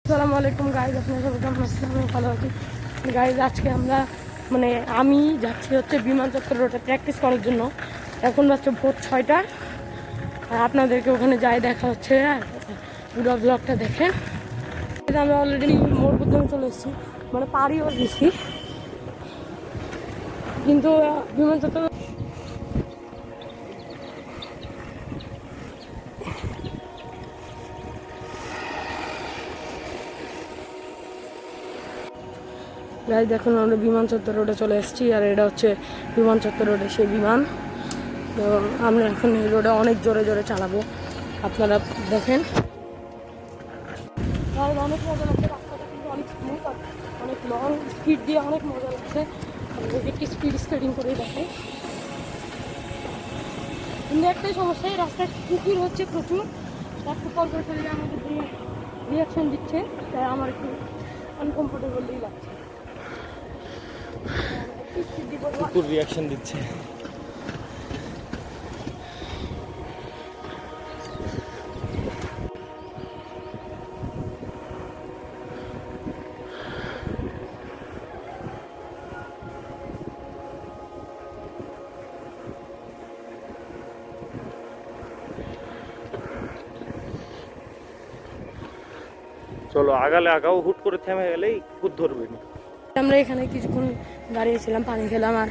আসসালামু আলাইকুম গাইজ, আপনার সবাই কেমন আছেন? আমি ভালো আছি গাইজ। আজকে আমরা আমি যাচ্ছি হচ্ছে বিমান চত্বর রোডে প্র্যাকটিস করার জন্য। এখন যাচ্ছে ভোর 6টা, আর আপনাদেরকে ওখানে যাই দেখা হচ্ছে। আর পুরো ব্লগটা দেখেন। আমরা অলরেডি মোড় পর্যন্ত চলে এসেছি, পারিও গেছি, কিন্তু বিমান চত্বর গাইজ দেখুন আমরা বিমান চত্বর রোডে চলে এসেছি। আর এটা হচ্ছে বিমান চত্বর রোডে সেই বিমান। তো আমরা এখন এই রোডে অনেক জোরে জোরে চালাবো, আপনারা দেখেন। অনেক মজা লাগছে, রাস্তাটা কিন্তু অনেক স্মুথ আর অনেক লং স্পিড দিয়ে অনেক মজা লাগছে। একটি স্পিড স্কেটিং করে দেখে, কিন্তু একটাই সমস্যা, এই রাস্তায় কুকুর হচ্ছে প্রচুর। একটু কল করে ফেললে আমাদের রিয়াকশন দিচ্ছে, তাই আমার একটু আনকমফোর্টেবলই লাগছে। কুকুর রিয়াকশন দিচ্ছে। চলো আগালে আগাও, হুট করে থেমে গেলেই কুকুর ধরবে না। আমরা এখানে কিছুক্ষণ দাঁড়িয়েছিলাম, পানি খেলাম। আর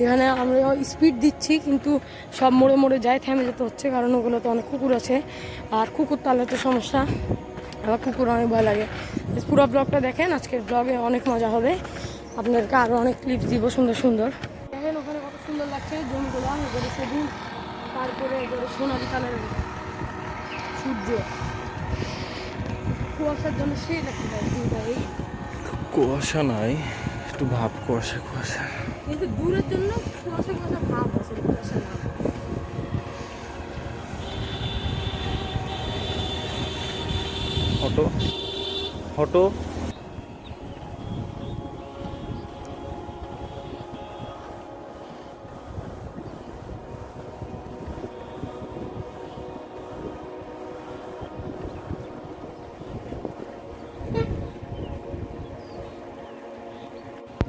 এখানে আমরা স্পিড দিচ্ছি, কিন্তু সব মোড়ে মোড়ে যায়, থেমে যেতে হচ্ছে, কারণ ওগুলোতে অনেক কুকুর আছে। আর কুকুর তাহলে তো সমস্যা, আবার কুকুর অনেক ভয় লাগে। পুরো ব্লগটা দেখেন, আজকের ব্লগে অনেক মজা হবে। আপনাদেরকে আরও অনেক ক্লিপস দিব সুন্দর সুন্দর। দেখেন ওখানে কত সুন্দর লাগছে জমিগুলো, এবারে সবুজ, তারপরে এবারে সোনালি কালারের সূর্য, কুয়াশার জন্য সেই লাগছে ভাই। কুয়াশা নাই, একটু ভাব কুয়াশা কুয়াশা, কিন্তু দূরের জন্য কুয়াশা কুয়াশা ভাব আছে, কুয়াশা না। হটো হটো।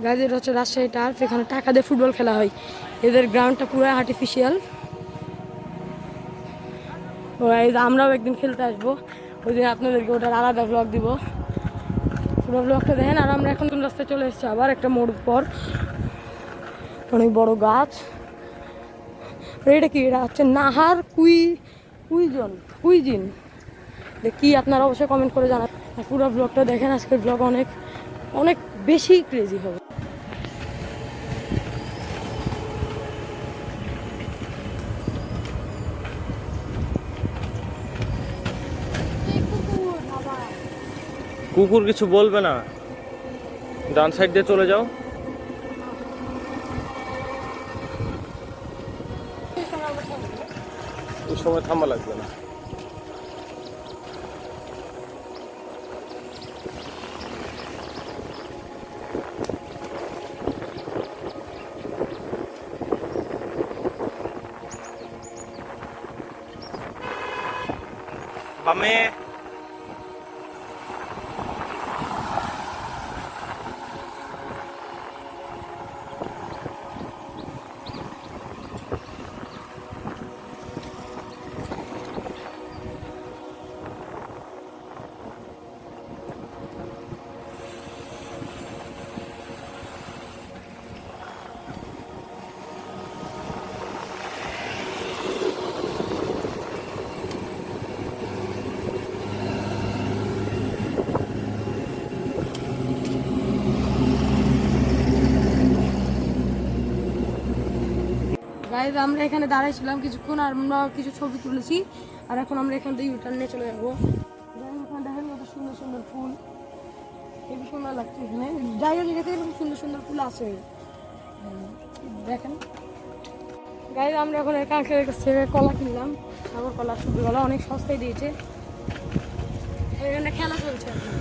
গাজীর হচ্ছে রাজশাহী টার্ফ, এখানে টাকা দিয়ে ফুটবল খেলা হয়। এদের গ্রাউন্ডটা পুরো আর্টিফিশিয়াল। আমরাও একদিন খেলতে আসবো, ওই দিন আপনাদেরকে ওটার আলাদা ব্লগ দিব। পুরো ব্লগটা দেখেন। আর আমরা এখন রাস্তায় চলে এসেছি আবার একটা মোড় পর, অনেক বড় গাছ। এটা কি? এটা হচ্ছে নাহার কুইজিন। কি আপনারা অবশ্যই কমেন্ট করে জানান। পুরো ব্লগটা দেখেন, আজকের ব্লগ অনেক অনেক বেশি ক্রেজি হবে। কুকুর কিছু বলবে না, ডান সাইড দিয়ে চলে যাও। ওই সময় থামা লাগবে না। বামে। গাইজ আমরা এখানে দাঁড়াইছিলাম কিছুক্ষণ, আর আমরা কিছু ছবি তুলেছি। আর এখন আমরা এখান থেকে ইউটার্ন নিয়ে চলে যাবো। এখানে দেখেন কত সুন্দর সুন্দর ফুল, খুবই সুন্দর লাগছে। এখানে জায়গা জায়গাতে এরকম সুন্দর সুন্দর ফুল আছে, দেখেন। গাইজ আমরা এখন কালকের কাছ থেকে কলা কিনলাম, সাগর কলা, সুবি কলা, অনেক সস্তায় দিয়েছে। এখানে খেলা চলছে এখন।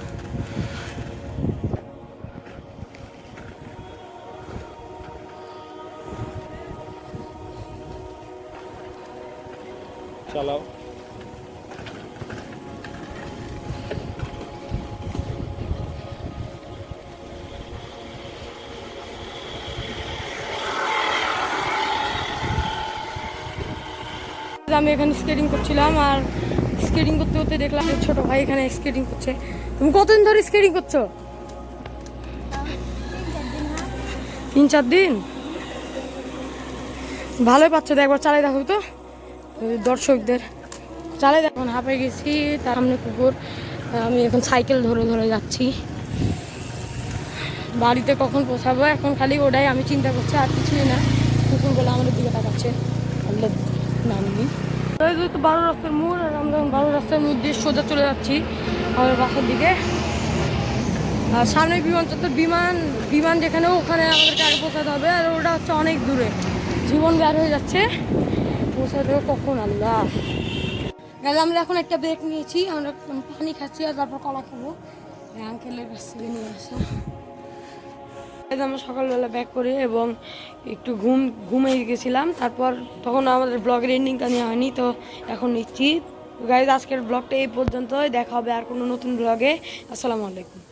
চালাও। আমি এখানে স্কেটিং করছিলাম, আর স্কেটিং করতে করতে দেখলাম ছোট ভাই এখানে স্কেটিং করছে। তুমি কতদিন ধরে স্কেটিং করছো? 3-4 দিন। ভালোই পাচ্ছ তো, একবার চালাই দেখো তো দর্শকদের। চালাই দেখো। এখন হাঁপে গেছি, তার সামনে কুকুর। আমি এখন সাইকেল ধরে ধরে যাচ্ছি বাড়িতে, কখন পৌঁছাবো এখন খালি ওটাই আমি চিন্তা করছি, আর কিছুই না। কুকুরগুলো আমাদের দিকে তাকাচ্ছে, আল্লাহ নামনি। তো 12 রাস্তার মোড়, আর আমরা 12 রাস্তার মোড় দিয়ে সোজা চলে যাচ্ছি আমাদের বাসার দিকে। আর সামনে বিমানচত্বর, বিমান যেখানে, ওখানে আমাদেরকে আগে পৌঁছাতে হবে, আর ওটা হচ্ছে অনেক দূরে। জীবন বের হয়ে যাচ্ছে, পৌঁছাতে হবে কখন আল্লাহ। আমরা এখন একটা ব্রেক নিয়েছি, আমরা পানি খাচ্ছি আর তারপর কলা খাবো আঙ্কেলের কাছ থেকে নিয়ে আসা। আমরা সকালবেলা ব্যাক করে এবং একটু ঘুমিয়ে গেছিলাম, তারপর তখন আমাদের ব্লগের এন্ডিংটা নেওয়া হয়নি, তো এখন নিচ্ছি। গাইজ আজকের ব্লগটা এই পর্যন্তই, দেখা হবে আর কোনো নতুন ব্লগে। আসসালামু আলাইকুম।